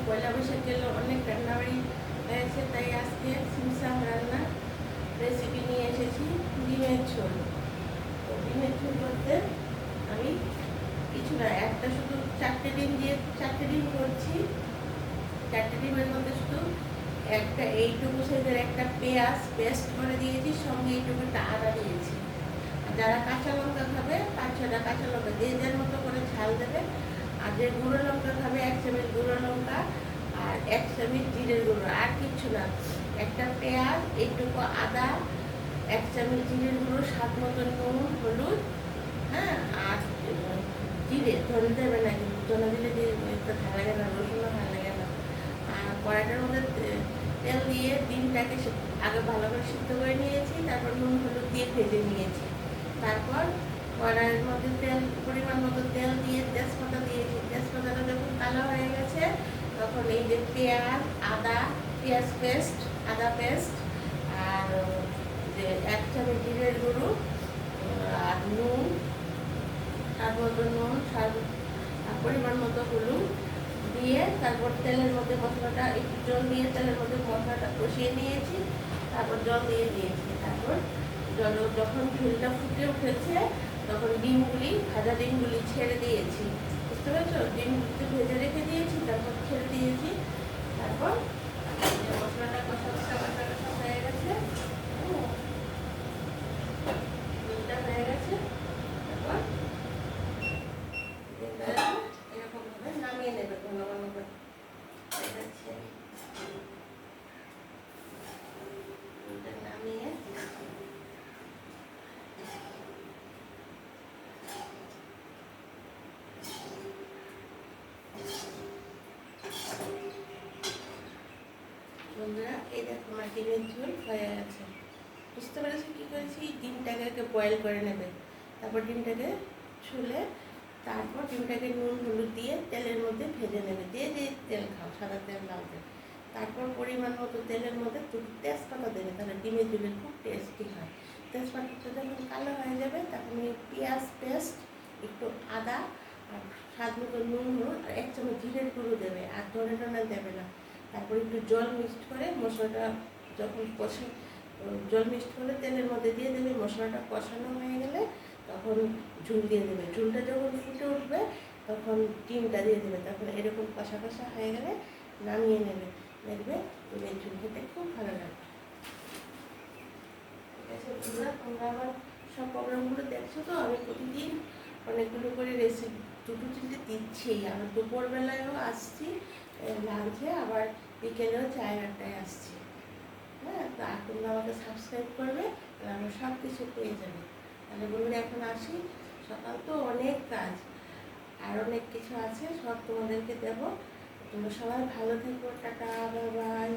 পয়লা বৈশাখ গেল, অনেক রান্নাবাড়ি হয়েছে, তাই আজকে সিমসাম রান্না রেসিপি নিয়ে এসেছি, ডিমের ঝোল। তো ডিমের ঝোল করতে আমি কিছু না, একটা শুধু 4টে ডিম দিয়ে 4টে ডিম করছি। 4টে ডিমের মধ্যে শুধু একটা এইটুকু সাইজের একটা পেঁয়াজ পেস্ট করে দিয়েছি, সঙ্গে এইটুকু একটা আদা দিয়েছি। যারা কাঁচা লঙ্কা খাবে 5-6টা কাঁচা লঙ্কা যে যার মতো করে ঝাল দেবে। আর যে গুঁড়ো লঙ্কা খাবে 1 চামচ গুঁড়ো লঙ্কা আর 1 চামচ জিরের গুঁড়ো, আর কিচ্ছু না। একটা পেঁয়াজ, এইটুকু আদা, 1 চামচ জিরের গুঁড়ো, স্বাদ মতো নুন, হলুদ, হ্যাঁ, আর জিরে, ধনে দেবে না, কিন্তু ধনে দিলে একটু ভালো লাগে না, রসুনও ভালো লাগে না। আর কড়াইটার মধ্যে তেল দিয়ে ডিমটাকে আগে ভালো করে সিদ্ধ করে নিয়েছি, তারপর নুন হলুদ দিয়ে ভেজে নিয়েছি। তারপর কড়াইয়ের মধ্যে পরিমাণ মতো তেল দিয়ে তেজপাতা দিয়েছি। তেজপাতাটা যখন কালো হয়ে গেছে তখন এই যে পেঁয়াজ, পেঁয়াজ পেস্ট, আদা পেস্ট, আর যে 1 চামচ জিরের গুঁড়ো, আর নুন, স্বাদ মতো নুন, পরিমাণ মতো হলুদ দিয়ে তারপর তেলের মধ্যে মশলাটা একটু জল দিয়ে তেলের মধ্যে মশলাটা কষিয়ে নিয়েছি। তারপর জল দিয়ে দিয়েছি। তারপর যখন ঝোলটা ফুটে উঠেছে তখন ভাজা ডিমগুলি ছেড়ে দিয়েছি। বুঝতে পারছো? ডিমগুলি ভেজে রেখে দিয়েছি, তারপর ছেড়ে দিয়েছি। তারপর মশলাটা কষা হয়ে গেছে, ডিমটা হয়ে গেছে। তারপর এরকম ভাবে নামিয়ে নেবে ঘন ঘন করে। নামিয়ে বন্ধুরা, এই দেখো আমার ডিমের ঝোল হয়ে গেছে। বুঝতে পেরেছি কী করেছি? ডিমটাকে বয়েল করে নেবে, তারপর ডিমটাকে ছুলে তারপর ডিমটাকে নুন হলুদ দিয়ে তেলের মধ্যে ভেজে নেবে। যে তেল খাও, সাদা তেল, লাল তেল। তারপর পরিমাণ মতো তেলের মধ্যে তেজপাতা দেবে, তাহলে ডিমের ঝোলের খুব টেস্টি হয়। তেজপাতাটা যখন কালো হয়ে যাবে তখন এই পেঁয়াজ পেস্ট, একটু আদা, আর স্বাদ মতো নুন হলুদ, আর 1 চামচ জিরের গুঁড়ো দেবে, আর ধনে টনে দেবে না। তারপর একটু জল মিক্সড করে মশলাটা যখন জল মিক্সড করে তেলের মধ্যে দিয়ে দেবে। মশলাটা কষানো হয়ে গেলে তখন ঝোল দিয়ে দেবে। ঝোলটা যখন ফুটে উঠবে তখন ডিমটা দিয়ে দেবে। তখন এরকম কষা কষা হয়ে গেলে নামিয়ে নেবে। দেখবে ডিমের ঝোল খেতে খুব ভালো লাগবে। ঠিক আছে বন্ধুরা, তোমরা আমার সব প্রোগ্রামগুলো দেখছো তো? আমি প্রতিদিন অনেকগুলো করে রেসিপি 2-3টে দিচ্ছি। আর দুপুরবেলায়ও আসছি লাঞ্চে, আবার বিকেলেও 4-8টায় আসছি। হ্যাঁ, তো আর তোমরা আমাকে সাবস্ক্রাইব করবে, তাহলে আমরা সব কিছু পেয়ে যাবে। তাহলে বন্ধুরা এখন আসি, সকাল তো অনেক কাজ আর অনেক কিছু আছে, সব তোমাদেরকে দেবো। তোমরা সবাই ভালো থেকো, টাটা, বাই বাই।